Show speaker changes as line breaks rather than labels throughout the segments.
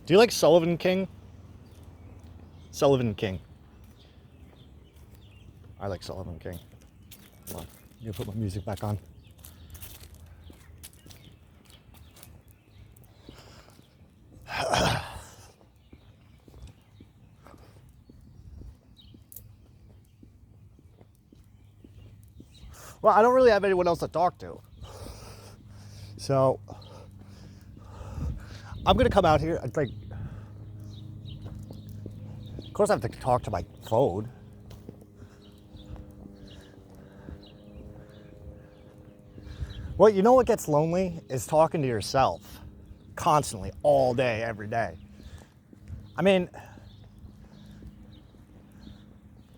Do you like Sullivan King? Sullivan King. I like Sullivan King. Hold on. I'm gonna put my music back on. Well, I don't really have anyone else to talk to. So, I'm gonna come out here, like, of course I have to talk to my phone. Well, you know what gets lonely is talking to yourself constantly, all day, every day. I mean,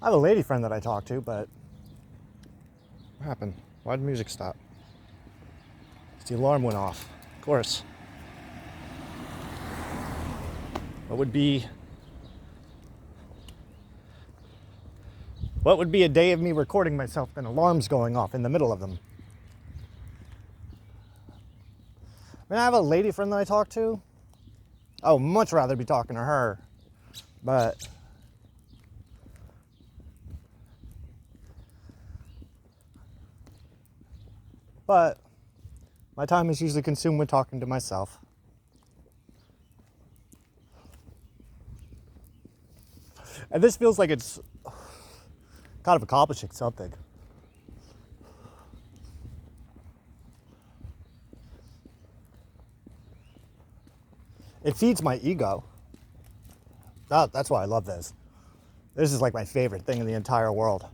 I have a lady friend that I talk to, but what happened? Why did the music stop? The alarm went off, of course. What would be a day of me recording myself and alarms going off in the middle of them? I mean, I have a lady friend that I talk to. I would much rather be talking to her, but my time is usually consumed with talking to myself. And this feels like it's kind of accomplishing something. It feeds my ego. That's why I love this. This is like my favorite thing in the entire world.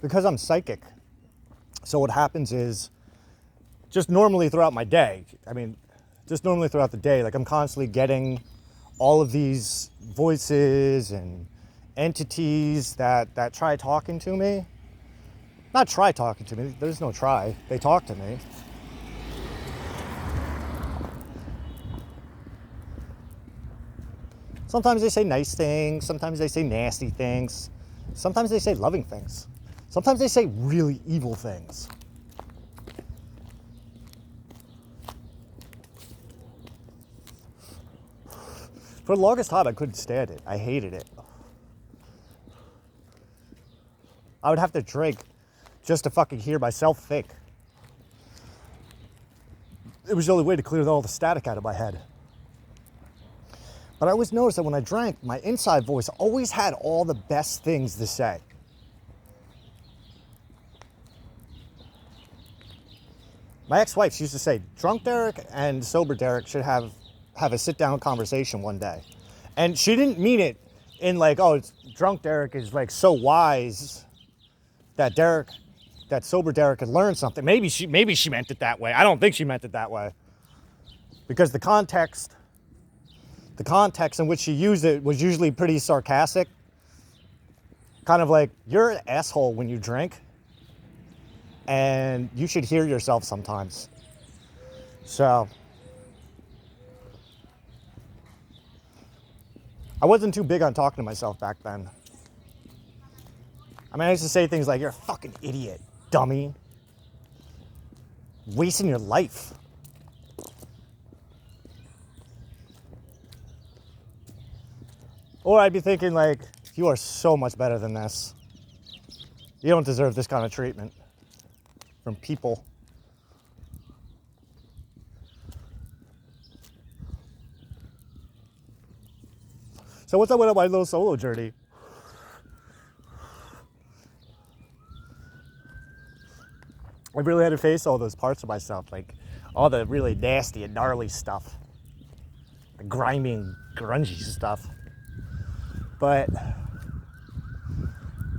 Because I'm psychic. So what happens is, just normally throughout my day, like I'm constantly getting all of these voices and entities that try talking to me. Not try talking to me, there's no try. They talk to me. Sometimes they say nice things, sometimes they say nasty things, sometimes they say loving things, sometimes they say really evil things. For the longest time, I couldn't stand it. I hated it. I would have to drink just to fucking hear myself think. It was the only way to clear all the static out of my head. But I always noticed that when I drank, my inside voice always had all the best things to say. My ex-wife used to say, drunk Derek and sober Derek should have a sit-down conversation one day. And she didn't mean it in like, oh, drunk Derek is like so wise that sober Derek could learn something. Maybe she meant it that way. I don't think she meant it that way. Because the context in which she used it was usually pretty sarcastic. Kind of like, you're an asshole when you drink, and you should hear yourself sometimes. So, I wasn't too big on talking to myself back then. I mean, I used to say things like, you're a fucking idiot, dummy. Wasting your life. Or I'd be thinking like, you are so much better than this. You don't deserve this kind of treatment from people. So what's up with my little solo journey? I really had to face all those parts of myself, like all the really nasty and gnarly stuff. The grimy and grungy stuff. But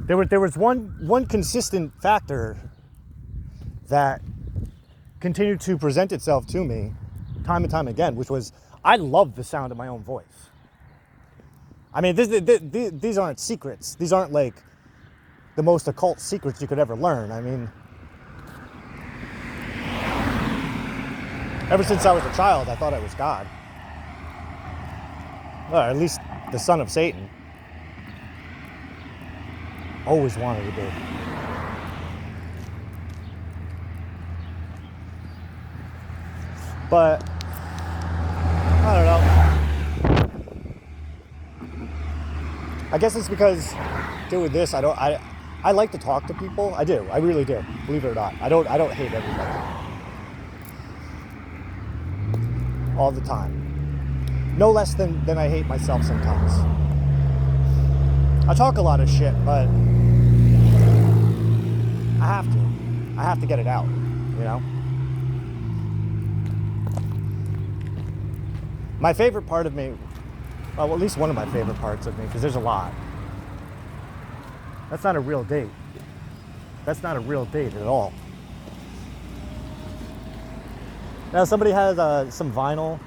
there was one consistent factor that continued to present itself to me time and time again, which was I love the sound of my own voice. I mean, these aren't secrets. These aren't like the most occult secrets you could ever learn. I mean, ever since I was a child, I thought I was God. Or at least the son of Satan. Always wanted to be. But I don't know. I guess it's because doing this, I like to talk to people. I do. I really do. Believe it or not. I don't hate everybody. All the time. No less than I hate myself sometimes. I talk a lot of shit, but I have to. I have to get it out, you know? My favorite part of me, well, at least one of my favorite parts of me, because there's a lot. That's not a real date. That's not a real date at all. Now, somebody has some vinyl,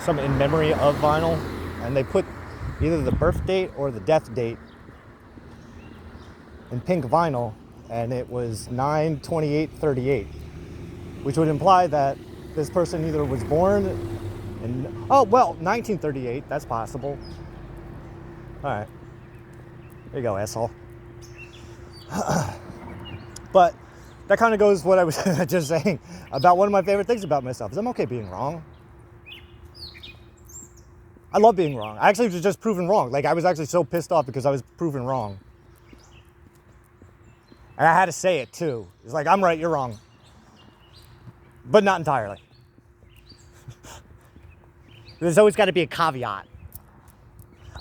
some in memory of vinyl, and they put either the birth date or the death date in pink vinyl, and it was 9/28/38, which would imply that this person either was born in, 1938, that's possible. All right. There you go, asshole. But that kind of goes what I was just saying about one of my favorite things about myself is I'm okay being wrong. I love being wrong. I actually was just proven wrong. Like, I was actually so pissed off because I was proven wrong. And I had to say it too. It's like, I'm right, you're wrong. But not entirely. There's always got to be a caveat.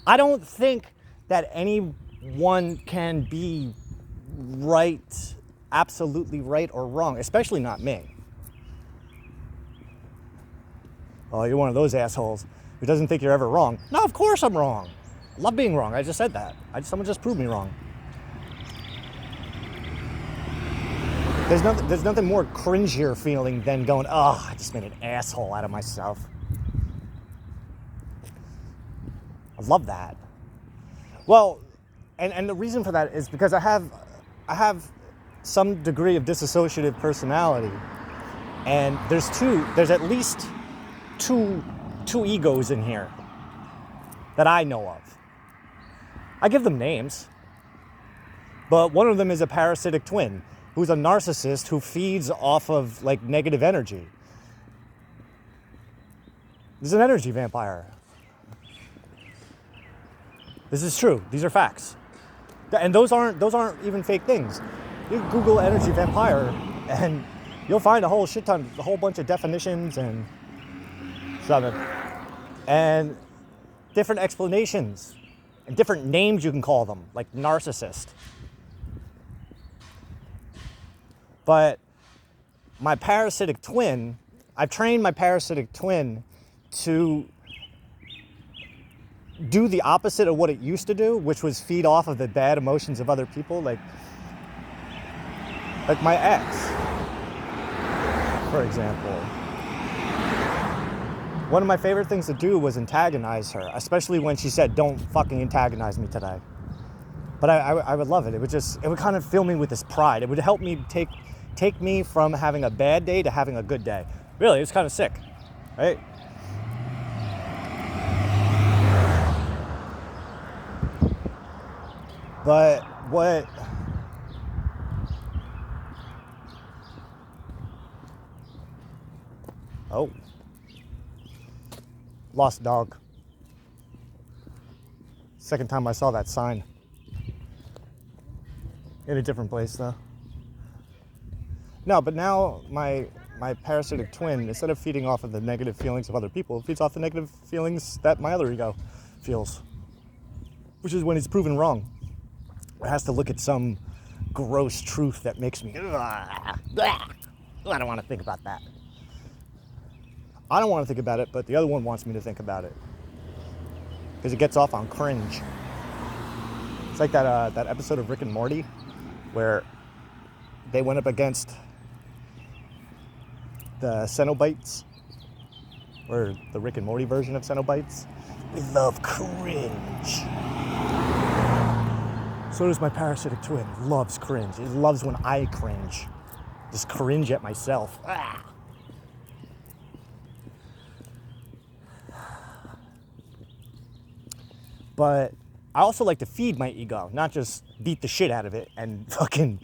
I don't think that anyone can be right, absolutely right or wrong, especially not me. Oh, you're one of those assholes who doesn't think you're ever wrong. No, of course I'm wrong. I love being wrong. I just said that. Someone just proved me wrong. There's nothing more cringier feeling than going, oh, I just made an asshole out of myself. I love that. Well, and the reason for that is because I have some degree of dissociative personality, and there's at least two egos in here that I know of. I give them names, but one of them is a parasitic twin who's a narcissist who feeds off of like negative energy. This is an energy vampire. This is true. These are facts. And those aren't even fake things. You can Google energy vampire and you'll find a whole bunch of definitions and something. And different explanations and different names you can call them, like narcissist. But my parasitic twin, I've trained my parasitic twin to do the opposite of what it used to do, which was feed off of the bad emotions of other people, like my ex, for example. One of my favorite things to do was antagonize her, especially when she said, "Don't fucking antagonize me today." But I would love it. It would kind of fill me with this pride. It would help me take me from having a bad day to having a good day. Really, it's kind of sick, right? But what... Oh. Lost dog. Second time I saw that sign. In a different place, though. No, but now my parasitic twin, instead of feeding off of the negative feelings of other people, feeds off the negative feelings that my other ego feels. Which is when it's proven wrong. It has to look at some gross truth that makes me, I don't want to think about that. I don't want to think about it, but the other one wants me to think about it. Because it gets off on cringe. It's like that episode of Rick and Morty where they went up against the Cenobites, or the Rick and Morty version of Cenobites. We love cringe. So does my parasitic twin. It loves cringe. It loves when I cringe. Just cringe at myself. Ah. But I also like to feed my ego, not just beat the shit out of it and fucking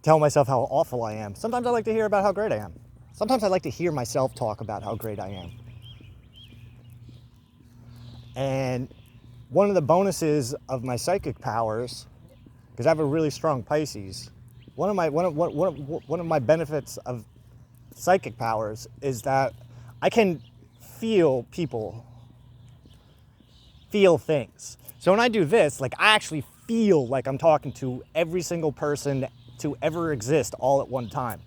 tell myself how awful I am. Sometimes I like to hear about how great I am. Sometimes I like to hear myself talk about how great I am. And one of the bonuses of my psychic powers, because I have a really strong Pisces, one of my benefits of psychic powers is that I can feel people, feel things. So when I do this, like I actually feel like I'm talking to every single person to ever exist all at one time.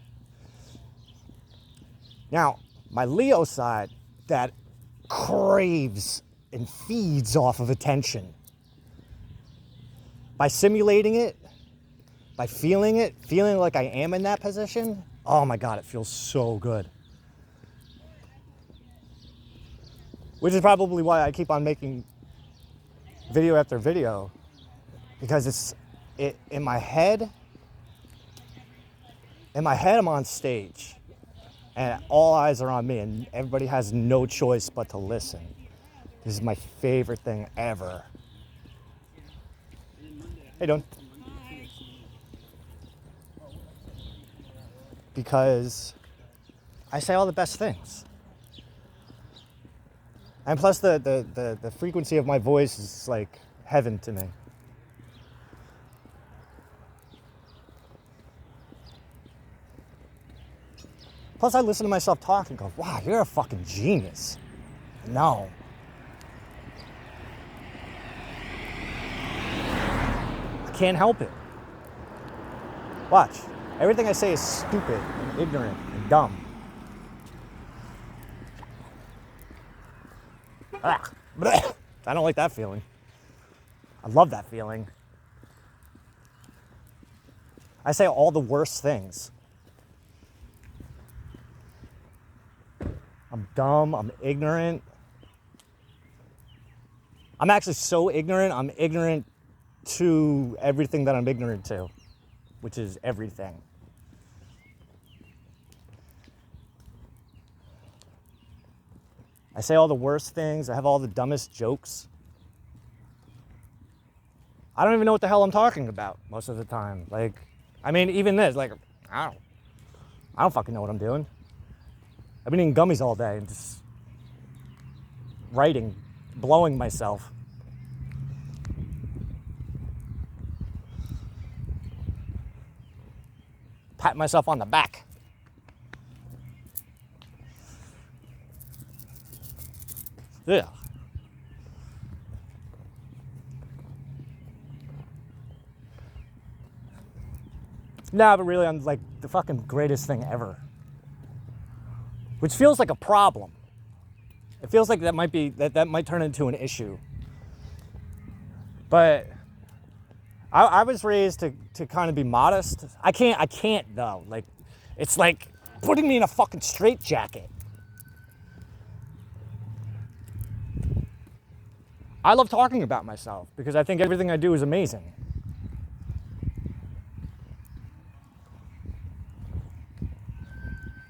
Now, my Leo side that craves and feeds off of attention. By simulating it, by feeling like I am in that position, oh my God, it feels so good. Which is probably why I keep on making video after video, because in my head I'm on stage and all eyes are on me and everybody has no choice but to listen. This is my favorite thing ever. Hey, Don. Because I say all the best things. And plus the frequency of my voice is like heaven to me. Plus I listen to myself talk and go, wow, you're a fucking genius. No. I can't help it. Watch. Everything I say is stupid and ignorant and dumb. Ah, bleh. I don't like that feeling. I love that feeling. I say all the worst things. I'm dumb, I'm ignorant. I'm actually so ignorant, I'm ignorant to everything that I'm ignorant to, which is everything. I say all the worst things, I have all the dumbest jokes. I don't even know what the hell I'm talking about most of the time. Like, I mean, even this, like, I don't fucking know what I'm doing. I've been eating gummies all day and just writing, blowing myself. Patting myself on the back. Yeah. Nah, but really, I'm like the fucking greatest thing ever. Which feels like a problem. It feels like that might turn into an issue. But I was raised to kind of be modest. I can't though. Like, it's like putting me in a fucking straitjacket. I love talking about myself because I think everything I do is amazing.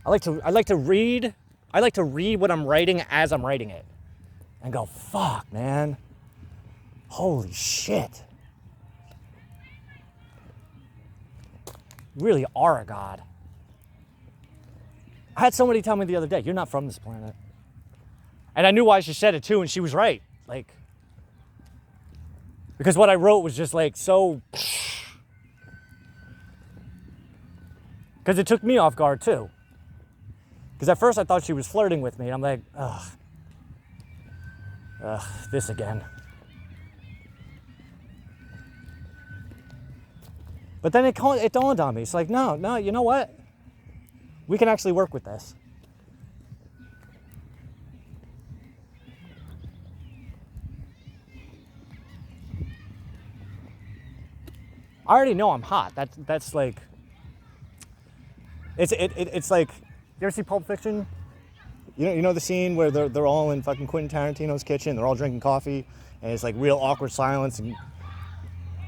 I like to read what I'm writing as I'm writing it and go, fuck, man. Holy shit. You really are a god. I had somebody tell me the other day, you're not from this planet. And I knew why she said it too, and she was right. Like, because what I wrote was just like so. Because it took me off guard too. Because at first I thought she was flirting with me. I'm like, ugh, this again. But then it dawned on me. It's like, no, you know what? We can actually work with this. I already know I'm hot. That's like, it's like, you ever see Pulp Fiction? You know the scene where they're all in fucking Quentin Tarantino's kitchen, they're all drinking coffee, and it's like real awkward silence, and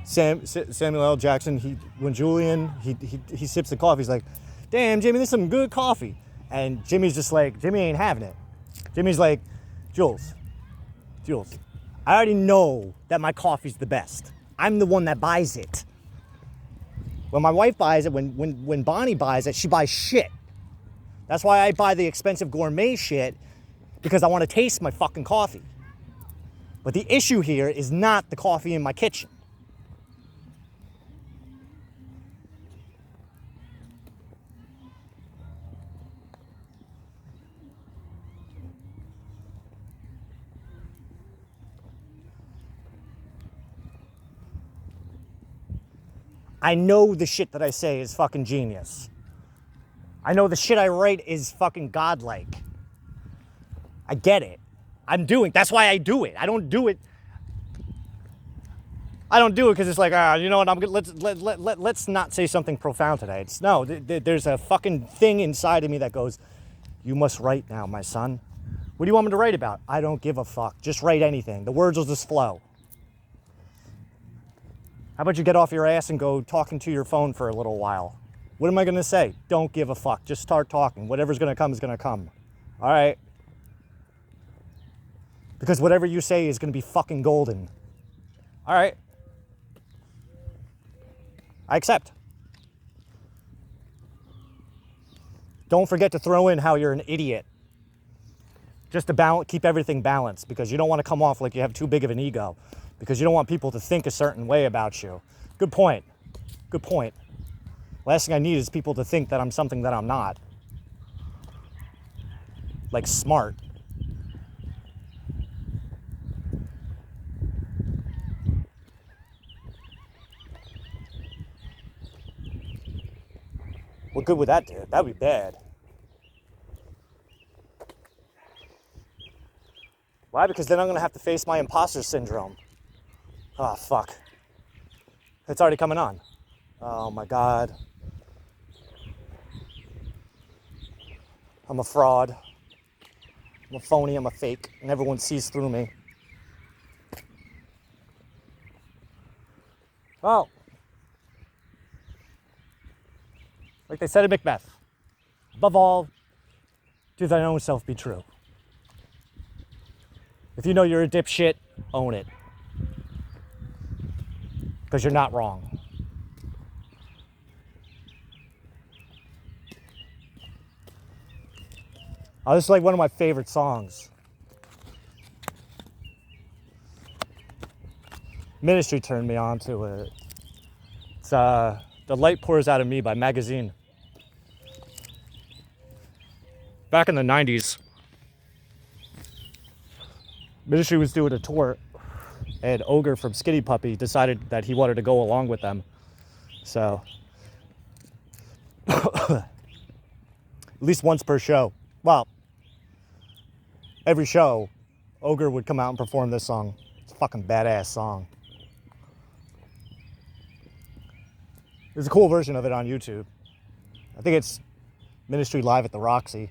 Samuel L. Jackson, when Julian sips the coffee, he's like, damn, Jimmy, this is some good coffee. And Jimmy's just like, Jimmy ain't having it. Jimmy's like, Jules, I already know that my coffee's the best. I'm the one that buys it. When my wife buys it, when Bonnie buys it, she buys shit. That's why I buy the expensive gourmet shit, because I want to taste my fucking coffee. But the issue here is not the coffee in my kitchen. I know the shit that I say is fucking genius. I know the shit I write is fucking godlike. I get it. That's why I do it. I don't do it because it's like, you know what, let's not say something profound today. There's a fucking thing inside of me that goes, you must write now, my son. What do you want me to write about? I don't give a fuck. Just write anything. The words will just flow. How about you get off your ass and go talking to your phone for a little while? What am I going to say? Don't give a fuck. Just start talking. Whatever's going to come is going to come. All right? Because whatever you say is going to be fucking golden. All right? I accept. Don't forget to throw in how you're an idiot. Just to keep everything balanced, because you don't want to come off like you have too big of an ego. Because you don't want people to think a certain way about you. Good point. Good point. Last thing I need is people to think that I'm something that I'm not. Like smart. What good would that do? That would be bad. Why? Because then I'm going to have to face my imposter syndrome. Oh, fuck. It's already coming on. Oh, my God. I'm a fraud. I'm a phony. I'm a fake. And everyone sees through me. Well, like they said in Macbeth, above all, do thine own self be true. If you know you're a dipshit, own it. Because you're not wrong. Oh, this is like one of my favorite songs. Ministry turned me on to it. It's The Light Pours Out of Me by Magazine. Back in the 90s, Ministry was doing a tour, and Ogre from Skinny Puppy decided that he wanted to go along with them. So, at least once per show. Well, every show, Ogre would come out and perform this song. It's a fucking badass song. There's a cool version of it on YouTube. I think it's Ministry Live at the Roxy.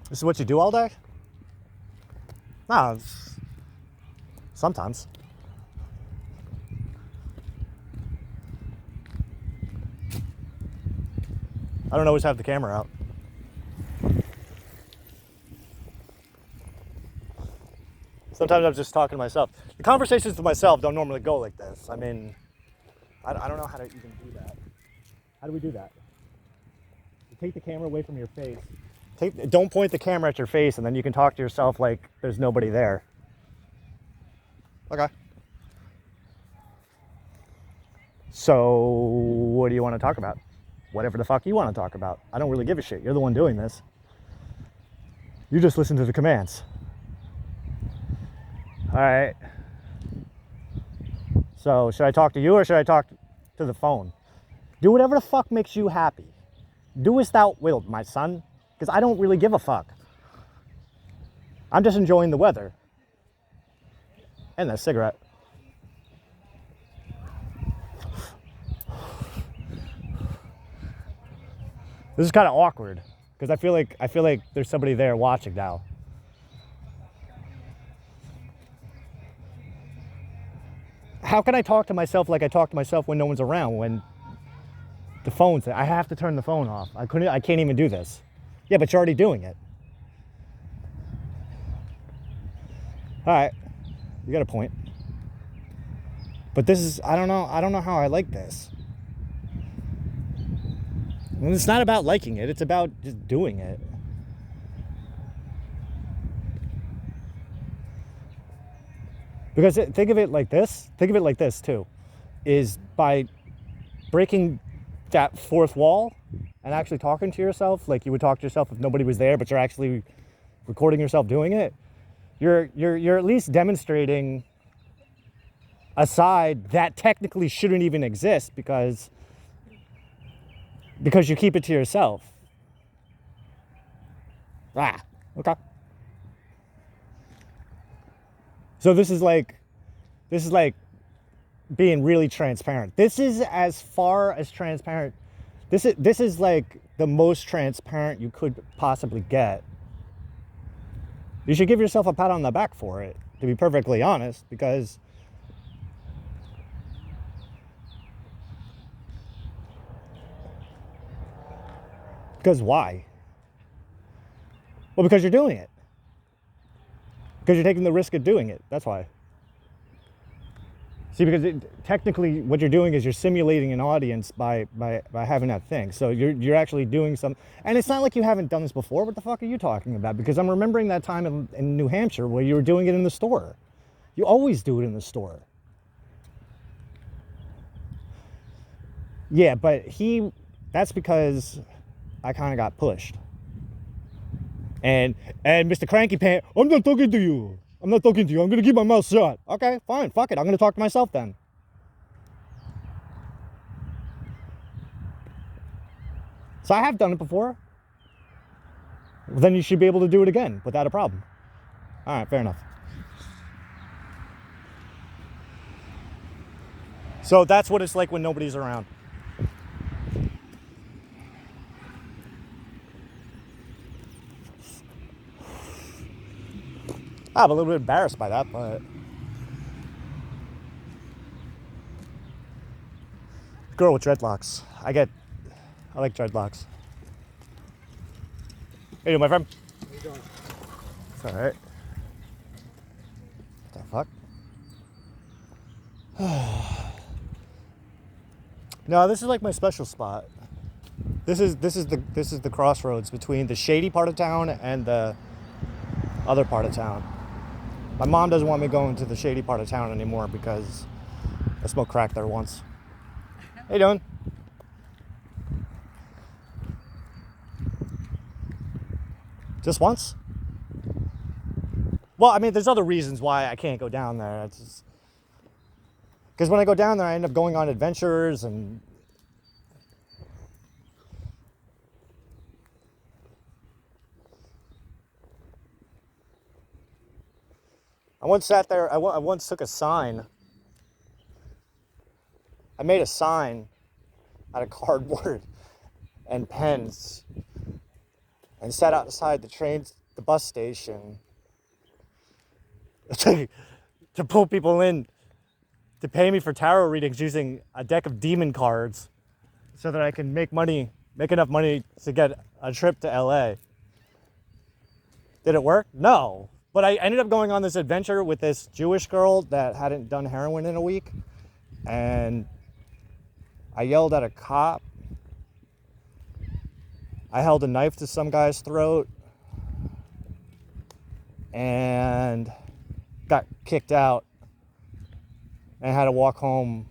This is what you do all day? No, sometimes. I don't always have the camera out. Sometimes I'm just talking to myself. The conversations with myself don't normally go like this. I mean, I don't know how to even do that. How do we do that? You take the camera away from your face. Don't point the camera at your face, and then you can talk to yourself like there's nobody there. Okay. So, what do you want to talk about? Whatever the fuck you want to talk about. I don't really give a shit. You're the one doing this. You just listen to the commands. All right. So, should I talk to you or should I talk to the phone? Do whatever the fuck makes you happy. Do as thou wilt, my son. Because I don't really give a fuck. I'm just enjoying the weather. And that cigarette. This is kind of awkward. Because I feel like there's somebody there watching now. How can I talk to myself like I talk to myself when no one's around? When The phone thing. I have to turn the phone off. I can't even do this. Yeah, but you're already doing it. All right. You got a point. But this is, I don't know how I like this. And it's not about liking it. It's about just doing it. Because think of it like this. Think of it like this too. Is by breaking that fourth wall and actually talking to yourself like you would talk to yourself if nobody was there, but you're actually recording yourself doing it. You're at least demonstrating a side that technically shouldn't even exist because you keep it to yourself. Okay. So this is like being really transparent. This is as far as transparent. This is like the most transparent you could possibly get. You should give yourself a pat on the back for it, to be perfectly honest, because why? Well, because you're doing it. Because you're taking the risk of doing it. That's why. See, because technically what you're doing is you're simulating an audience by having that thing. So you're actually doing something. And it's not like you haven't done this before. What the fuck are you talking about? Because I'm remembering that time in New Hampshire where you were doing it in the store. You always do it in the store. Yeah, but that's because I kind of got pushed. And Mr. Cranky Pants, I'm not talking to you. I'm not talking to you. I'm going to keep my mouth shut. Okay, fine. Fuck it. I'm going to talk to myself then. So I have done it before. Then you should be able to do it again without a problem. All right, fair enough. So that's what it's like when nobody's around. I'm a little bit embarrassed by that, but girl with dreadlocks. I like dreadlocks. Hey, my friend.
How you doing?
It's all right. What the fuck? No, this is like my special spot. This is the crossroads between the shady part of town and the other part of town. My mom doesn't want me going to the shady part of town anymore because I smoked crack there once. How you doing? Just once? Well, I mean, there's other reasons why I can't go down there. It's just because when I go down there, I end up going on adventures and I once sat there, I once took a sign. I made a sign out of cardboard and pens and sat outside the bus station to pull people in to pay me for tarot readings using a deck of demon cards so that I can make enough money to get a trip to LA. Did it work? No. But I ended up going on this adventure with this Jewish girl that hadn't done heroin in a week. And I yelled at a cop. I held a knife to some guy's throat. And got kicked out. And had to walk home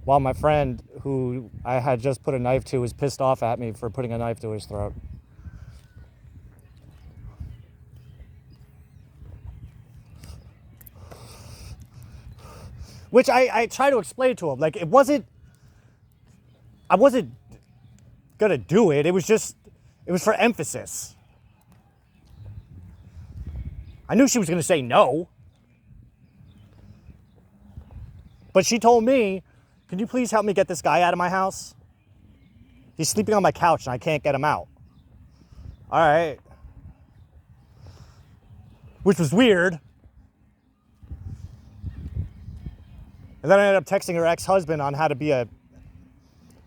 while my friend, who I had just put a knife to, was pissed off at me for putting a knife to his throat. Which I try to explain to him. Like, I wasn't gonna do it. It was for emphasis. I knew she was gonna say no. But she told me, can you please help me get this guy out of my house? He's sleeping on my couch and I can't get him out. All right. Which was weird. And then I ended up texting her ex-husband on how to be a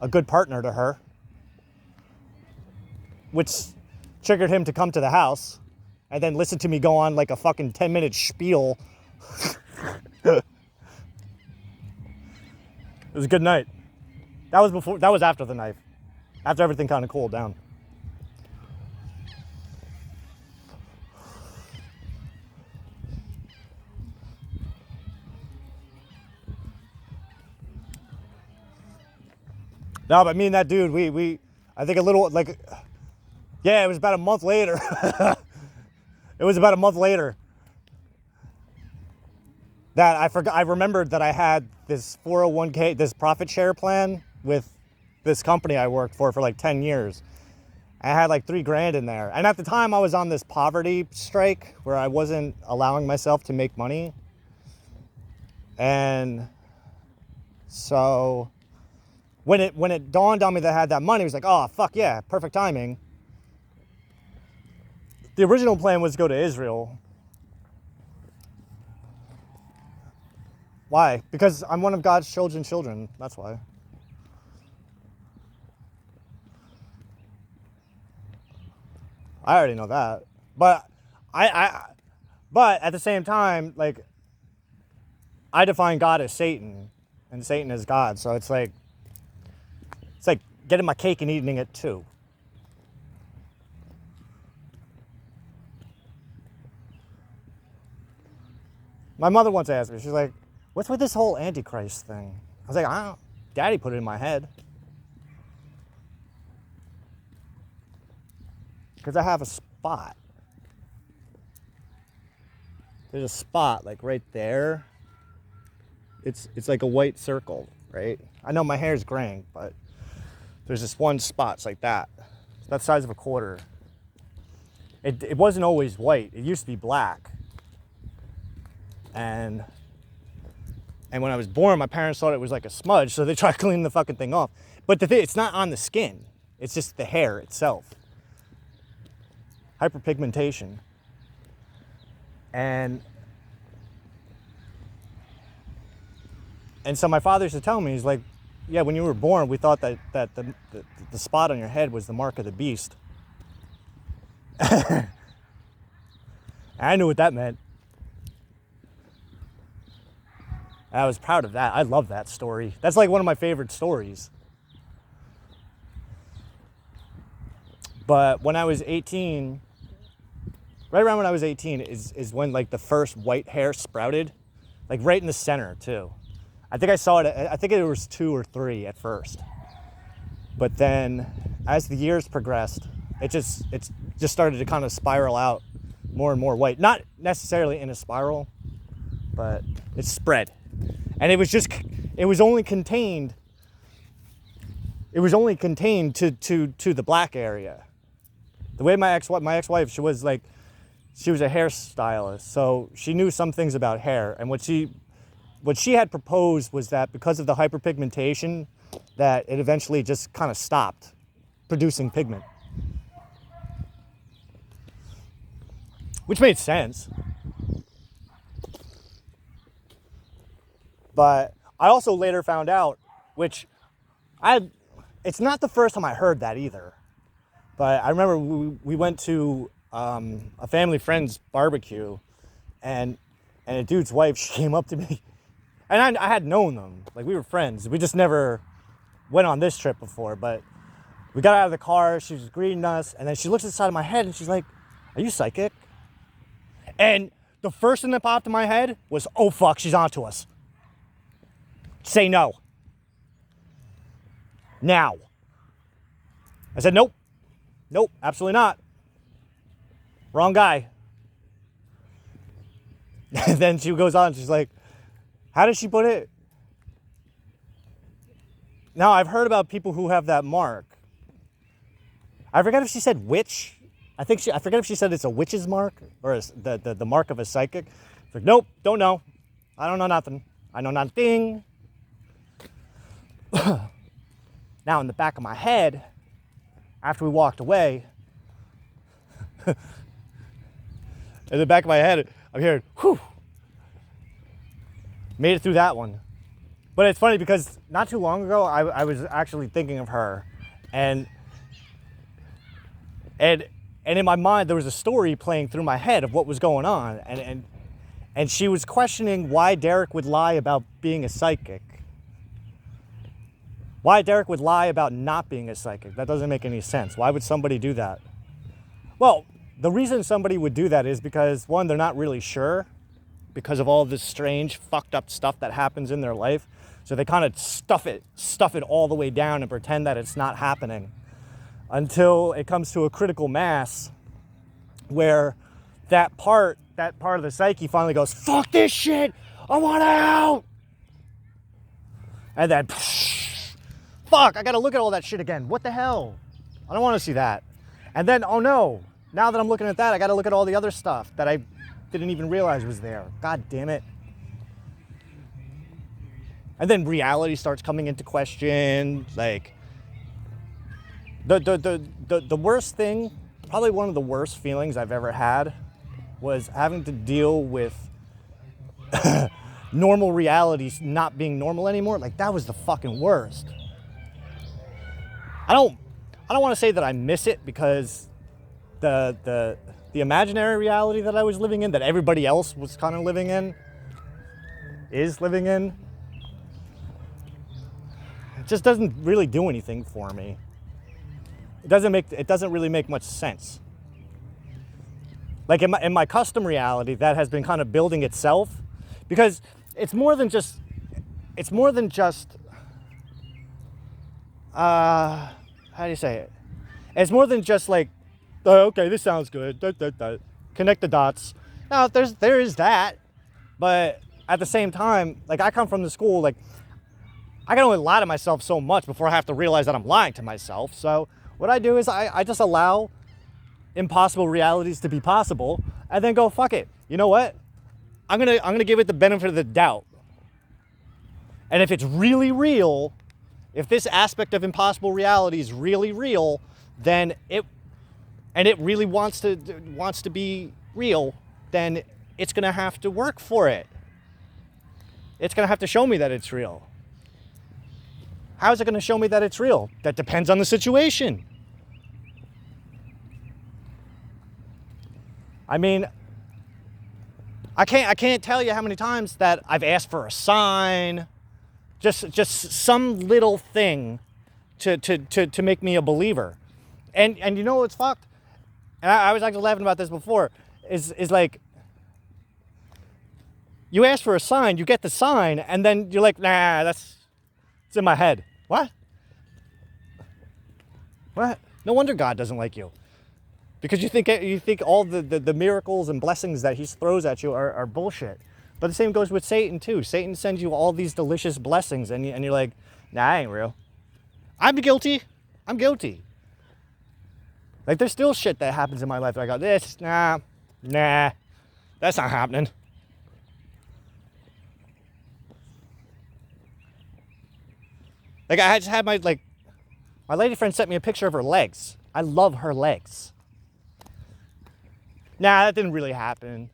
a good partner to her, which triggered him to come to the house and then listen to me go on like a fucking 10-minute spiel. It was a good night. That was after the knife. After everything kind of cooled down. No, but me and that dude, I think a little, like, yeah, it was about a month later. It was about a month later that I remembered that I had this 401k, this profit share plan with this company I worked for like 10 years. I had like $3,000 in there. And at the time I was on this poverty strike where I wasn't allowing myself to make money. And so when it dawned on me that I had that money, it was like, oh, fuck yeah, perfect timing. The original plan was to go to Israel. Why? Because I'm one of God's chosen children. That's why. I already know that. But but at the same time, like, I define God as Satan and Satan as God. So it's like getting my cake and eating it too. My mother once asked me, she's like, what's with this whole Antichrist thing? I was like, I don't, Daddy put it in my head. Because I have a spot. There's a spot like right there. It's like a white circle, right? I know my hair's graying, but there's this one spot, it's like that. It's about the size of a quarter. It wasn't always white. It used to be black. And when I was born, my parents thought it was like a smudge, so they tried cleaning the fucking thing off. But the thing, it's not on the skin. It's just the hair itself. Hyperpigmentation. And so my father used to tell me, he's like, yeah, when you were born, we thought that the spot on your head was the mark of the beast. I knew what that meant. I was proud of that. I love that story. That's like one of my favorite stories. But when I was 18, right around when I was 18 is when like the first white hair sprouted, like right in the center too. I think I saw it, I think it was 2 or 3 at first. But then as the years progressed, it just started to kind of spiral out more and more white. Not necessarily in a spiral, but it spread. And it was only contained to the black area. The way my ex-wife, she was a hairstylist, so she knew some things about hair. And what she had proposed was that because of the hyperpigmentation, that it eventually just kind of stopped producing pigment. Which made sense. But I also later found out, it's not the first time I heard that either. But I remember we went to a family friend's barbecue, and a dude's wife, she came up to me, and I had known them, like we were friends. We just never went on this trip before, but we got out of the car, she was greeting us, and then she looks inside of my head and she's like, are you psychic? And the first thing that popped in my head was, oh fuck, she's onto us. Say no. Now. I said, nope, absolutely not. Wrong guy. And then she goes on, she's like, how did she put it? Now, I've heard about people who have that mark. I forget if she said witch. I forget if she said it's a witch's mark or the mark of a psychic. It's like, nope, don't know. I don't know nothing. I know nothing. Now, in the back of my head, after we walked away, in the back of my head, I'm hearing, whew. Made it through that one. But it's funny because not too long ago, I was actually thinking of her, and in my mind there was a story playing through my head of what was going on, and she was questioning why Derek would lie about being a psychic. Why Derek would lie about not being a psychic. That doesn't make any sense. Why would somebody do that? Well, the reason somebody would do that is because, one, they're not really sure because of all this strange, fucked up stuff that happens in their life. So they kind of stuff it all the way down and pretend that it's not happening until it comes to a critical mass where that part of the psyche finally goes, fuck this shit, I want out. And then, fuck, I gotta look at all that shit again. What the hell? I don't want to see that. And then, oh no, now that I'm looking at that, I gotta look at all the other stuff that I didn't even realize was there. God damn it. And then reality starts coming into question. Like, the worst thing, probably one of the worst feelings I've ever had was having to deal with normal realities not being normal anymore. Like, that was the fucking worst. I don't want to say that I miss it because the imaginary reality that I was living in, that everybody else was kind of living in, is living in, it just doesn't really do anything for me. It doesn't really make much sense. Like in my custom reality, that has been kind of building itself, because it's more than just how do you say it? It's more than just like, oh, okay, this sounds good. Connect the dots. Now there is that, but at the same time, like, I come from the school, like, I can only lie to myself so much before I have to realize that I'm lying to myself. So what I do is I just allow impossible realities to be possible, and then go, fuck it. You know what? I'm gonna give it the benefit of the doubt. And if it's really real, if this aspect of impossible reality is really real, then it really wants to be real, then it's gonna have to work for it. It's gonna have to show me that it's real. How is it gonna show me that it's real? That depends on the situation. I mean, I can't tell you how many times that I've asked for a sign, just some little thing to make me a believer. And you know what's fucked? And I was actually laughing about this before, is like, you ask for a sign, you get the sign, and then you're like, nah, it's in my head. What? No wonder God doesn't like you. Because you think all the miracles and blessings that he throws at you are bullshit. But the same goes with Satan too. Satan sends you all these delicious blessings, and you're like, nah, I ain't real. I'm guilty. Like, there's still shit that happens in my life that I go, nah, that's not happening. Like, I just had my lady friend sent me a picture of her legs. I love her legs. Nah, that didn't really happen.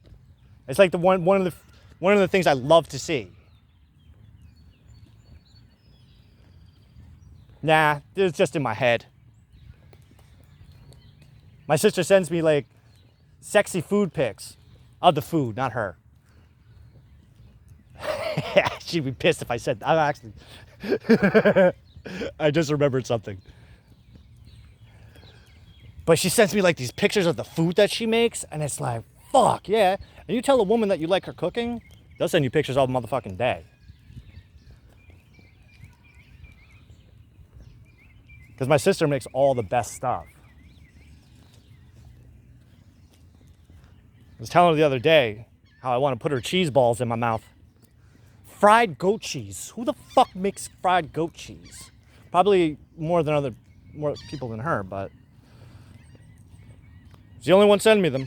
It's like one of the things I love to see. Nah, it's just in my head. My sister sends me like sexy food pics of the food, not her. She'd be pissed if I said, I'm actually, I just remembered something. But she sends me like these pictures of the food that she makes, and it's like, fuck yeah. And you tell a woman that you like her cooking, they'll send you pictures all motherfucking day. Because my sister makes all the best stuff. I was telling her the other day how I want to put her cheese balls in my mouth. Fried goat cheese. Who the fuck makes fried goat cheese? Probably more people than her, but she's the only one sending me them.